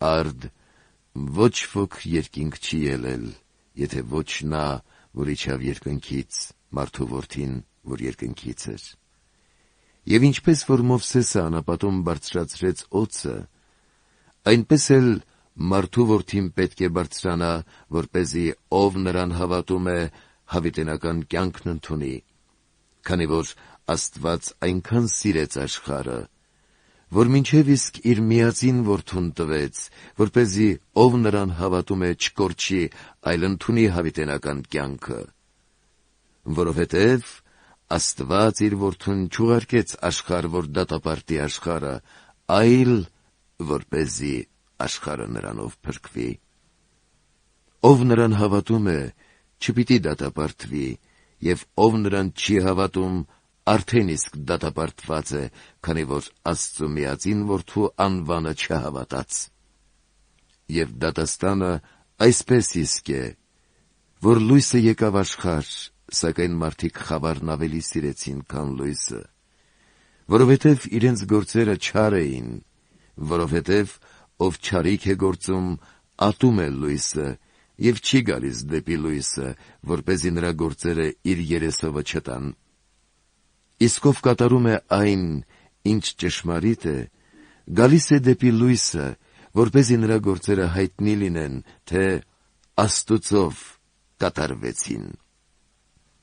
Արդ ոչ ոք երկինք չի ելել, եթե ոչ նա, որ իջավ երկնքից, մարդու որդին, որ երկնքից էր։ Եվ ինչպես որ Մովսեսը անապատում բարձրացրեց օձը, այնպես էլ մարդու որդին պետք է բարձրանա, որպեսզի ով նրան հավատում է, հավիտենական կյանքն ընդունի, քանի որ Աստված այնքան սիրեց աշխարհը, որ մինչև իսկ իր միածին որդուն տվեց, որպեսզի ով նրան հավատում է չկորչի, այլ ընդունի հավիտենական կյանքը, որովհետև Աստված իր որդուն չուղարկեց աշխարհ, որ դատապարտի աշխարհը, այլ որպեսզի աշխարհը նրանով փրկվի։ Ով նրան հավատում է, չպիտի դատապարտվի, եւ ով նրան չի հավատում, արդեն իսկ դատապարտված է, քանի որ Աստծու միածին որդու անվանը չհավատաց։ Եվ դատաստանը այսպես իսկ է, որ լույսը եկավ աշխարհ, սակայն մարդիկ խավարն ավելի սիրեցին, քան լույսը, որովհետև իրենց գործերը չար էին, որովհետև ով չարիք է գործում, ատում է լույսը, եւ չի գալիս դեպի լույսը, որպեսզի նրա գործերը իր երեսովը չտան։ Իսկ ով կատարում է այն, ինչ ճշմարիտ է, գալիս է դեպի լույսը, որպեսզի նրա գործերը հայտնի լինեն, թե Աստուծով կատարվեցին։